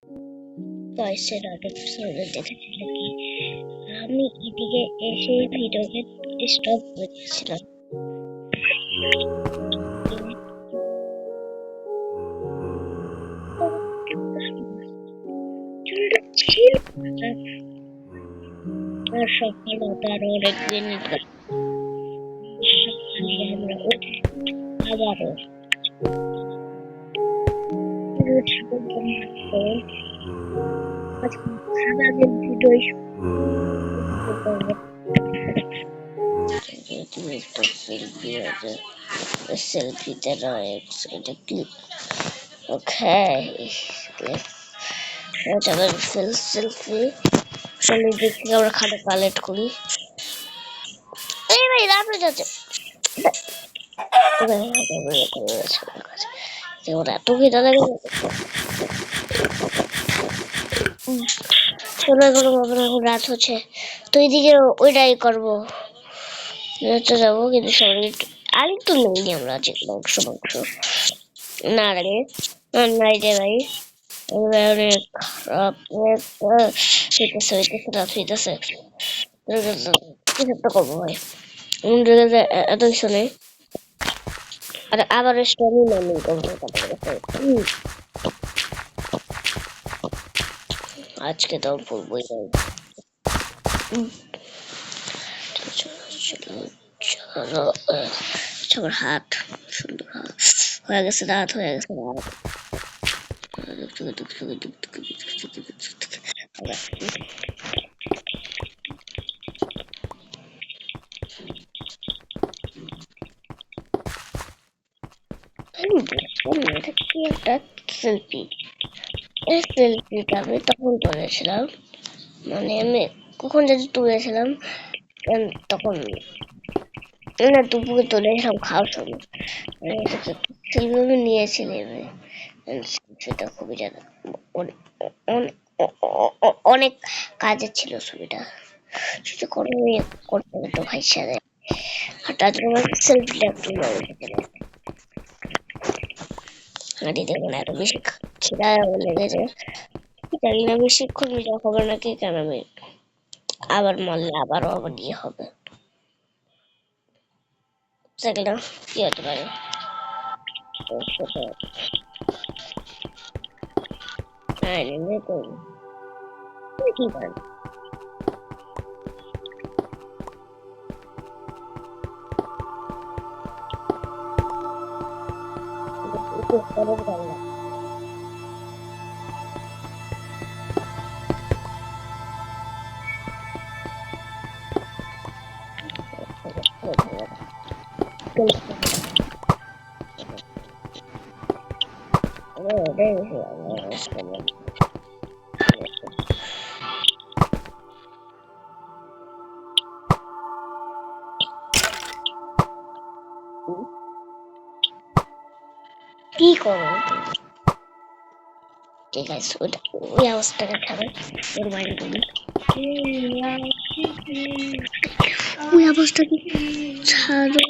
ভয়েসের আগের এপিসোডে দেখেছিল কি আমি এদিকে এসে ভিডিওকে স্টপ করে দিয়েছিলাম। আর সকালটা আরো অনেক মিনিট সকালে আমরা উঠে আবারও সারাদিন ভিডিও সেলফিতে রয়েছে এটা কি ওকে সেলফি চলে দেখি আমরা খাতা কালেক্ট করি। এই ভাই রাত হয়ে যাচ্ছে ওরা এত ভিড় লাগে চলো এগুলো এখন রাত হচ্ছে তো এইদিকে ওইটাই করবো যাবো কিন্তু শরীর আরেকটু নেই আমরা আজকে মাংস না রে নাই রে ভাই অনেক খারাপ হইতেছে রাত হইতেছে কিছু একটা করবো ভাই এত কিছু নেই আর আবার স্টোরি নামিং করবো আজকে তো বলবোই সবার হাত সুন্দর হাত হয়ে গেছে রাত হয়ে গেছে একটা সেলফি এই সেলফিটা আমি তখন তুলেছিলাম মানে আমি কখন যদি তুলেছিলাম তখন না দুপুরে তুলেছিলাম খাওয়ার সময় সেলফি আমি নিয়েছিলাম সেটা খুবই জানা অনেক কাজের ছিল ছবিটা সেটা করে করতে হতো ভাই সাথে আর তার জন্য সেলফিটা একটু হাঁটি দেখুন এত বেশি খিদা লেগেছে জানি না বেশিক্ষণ ভিডিও হবে নাকি কেন আমি আবার মারলে আবার ইয়ে হবে সেগুলো কি হতে পারে কি করেন কি করো ঠিক আছে ওই অবস্থাটা খাবে ওর বাড়ি তুমি ওই অবস্থাকে ছাড়ো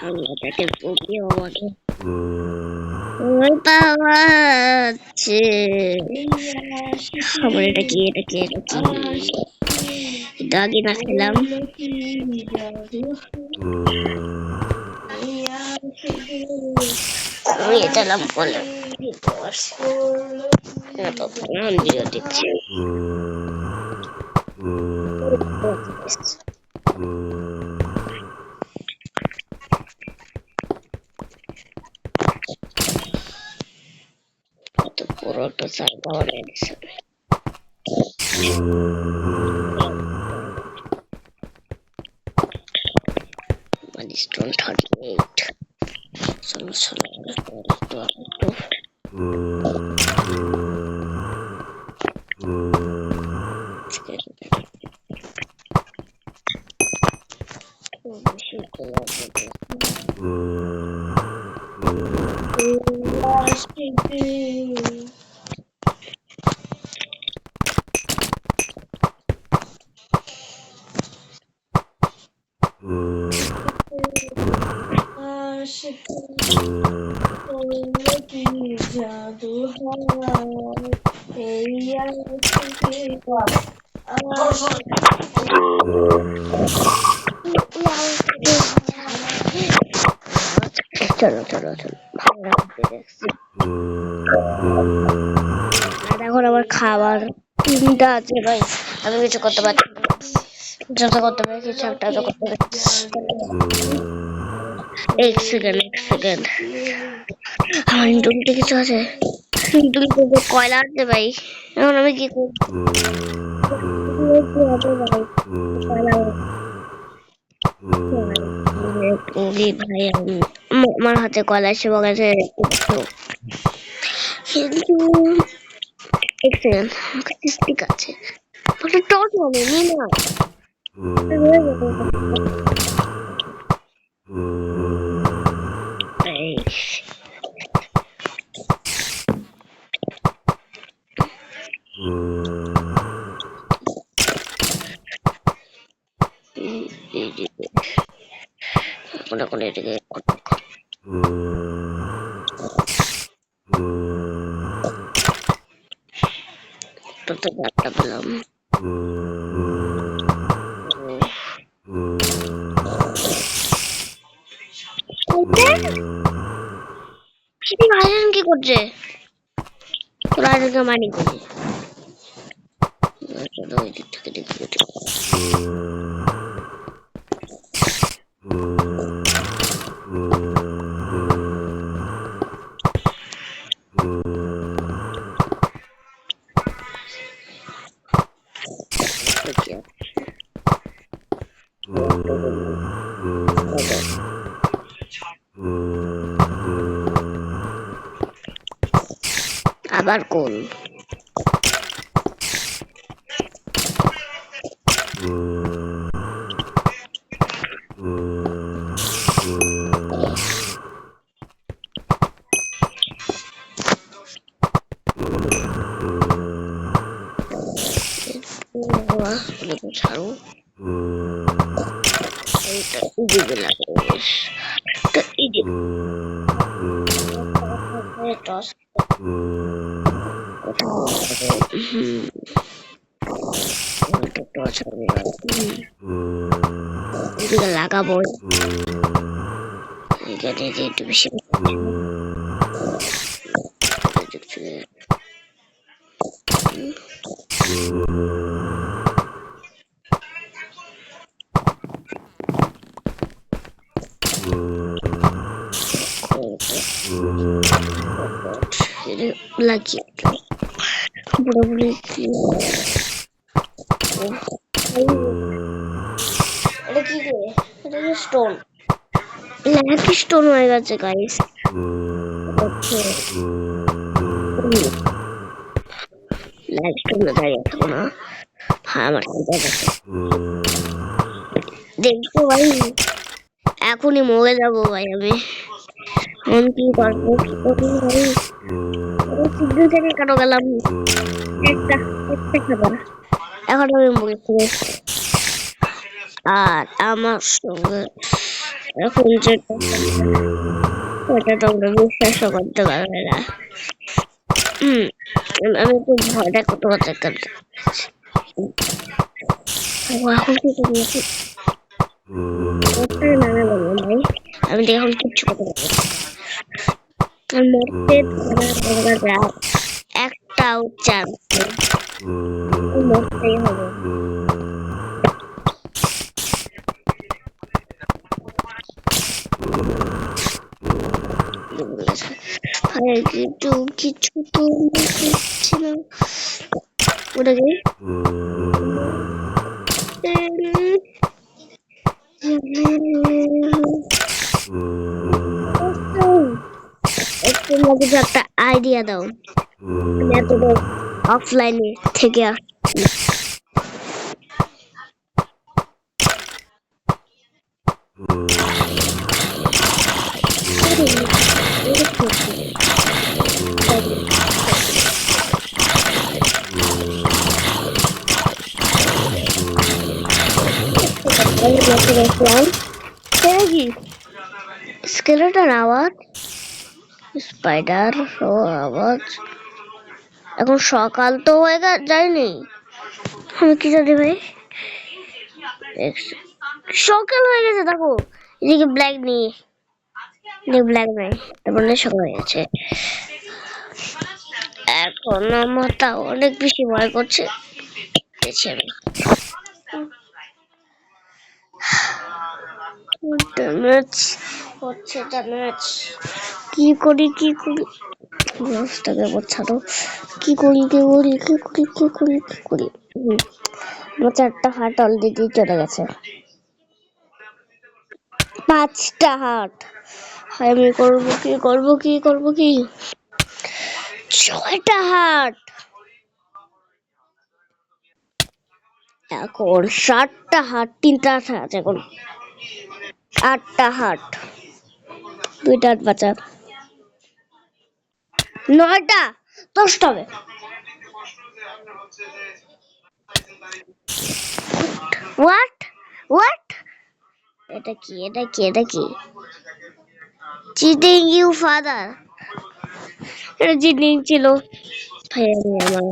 আল্লাহটাকে বলি আমাকে ওই বাবা আছে আমার এটা কি আগে না খেলাম আমি এটা নাম বলে দেখছি পুরোটা জায়গা বানিয়ে দিচ্ছে স্টোন 38 চলো কি জাদু হয় এই আলোকে চলো চলো চলো ভালো লাগছে দেখছি আর এখন আমার খাবার তিনটা আছে ভাই আমি কিছু করতে পারছি না যত করতে পারি কিছু একটা তো করতে পারি এক সেকেন্ড আমার ইন্টুলিতে কিছু আছে ইন্টুলিতে কয়লা আছে ভাই এখন আমি কি করবো কয়লা ভাই আমার হাতে কয়লা এসে গেছে কিন্তু এক সেকেন্ড আমার কাছে স্টিক আছে টর্চ মানে নি না মনে করে এটাকে তো গাছটা পেলাম ভাইজান কি করছে তোরা আজকে মানি করি ওই দিক থেকে দেখি আবার কোন ছাড়ো এইটা দিকে লাগে এই যে টস এদিকে লাগাবো এখানে একটু বেশি লাগিয়ে পুরোপুরি এটা কি করে এটা কি স্টোন ল্যাক স্টোন হয়ে গেছে গাইস ল্যাক স্টোন না দাঁড়িয়ে থাকো না হ্যাঁ আমার দেখবো ভাই এখনই মরে যাবো ভাই আমি মন কি করবো কি করবো ভাই সিদ্ধ থেকে কেন গেলাম একটা খাবার এখন আমি বলছি আর আমার সঙ্গে এখন যেটা ওটা তোমরা বিশ্বাস করতে পারবে না আমি তো ভয়টা কত কথা করতে এখন কি করবো ভাই আমি তো এখন কিচ্ছু করতে পারবো মরতে একটাও চান্স মরতেই হবে কিন্তু কিছু তো হচ্ছে না ওটাকে একটা আইডিয়া দাও আমি এত অফলাইনে থেকে স্কেলেটন আওয়াজ স্পাইডার ও আওয়াজ। এখন সকাল তো হয়ে যায়নি, আমি কি জানি ভাই। সকাল হয়ে গেছে দেখো, এদিকে ব্ল্যাক নেই, ব্ল্যাক নাই, তারপরে সকাল হয়ে গেছে। এখন আমার তা অনেক বেশি ভয় করছে। ড্যামেজ হচ্ছে, ড্যামেজ। কি করি কি করি, রাস্তাকে বোঝানো, কি করি কি করি কি করি কি করি কি করি। আমার 4টা হার্ট অলরেডি চলে গেছে, 5টা হার্ট। আমি করবো কি করবো কি করবো কি, 6টা হার্ট। এখন 7টা হার্ট, 3টা আছে এখন, 8টা হার্ট, 2টা হার্ট বাঁচা, 9টা, 10টা হবে। হোয়াট হোয়াট, এটা কি এটা কি এটা কি, চিটিং ইউ ফাদার, এটা চিটিং ছিল ভাই।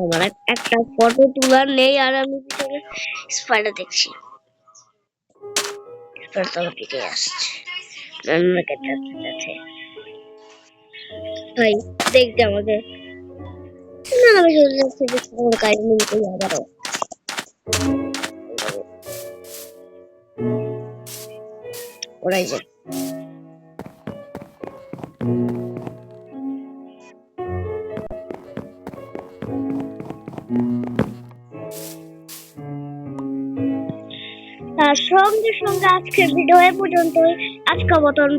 আমার একটা ফটো তোলার নেই, আর আমি পিছনে স্পাইডার দেখছি, স্পাইডার দিকে আসছে, আমাকে যাচ্ছে ভাই, দেখতে আমাকে। না আমি চলে যাচ্ছি, গাড়ি নিয়ে কই আবারও। ওরাই যে তার সঙ্গে সঙ্গে আজকের ভিডিও এ পর্যন্তই। আজকের মতন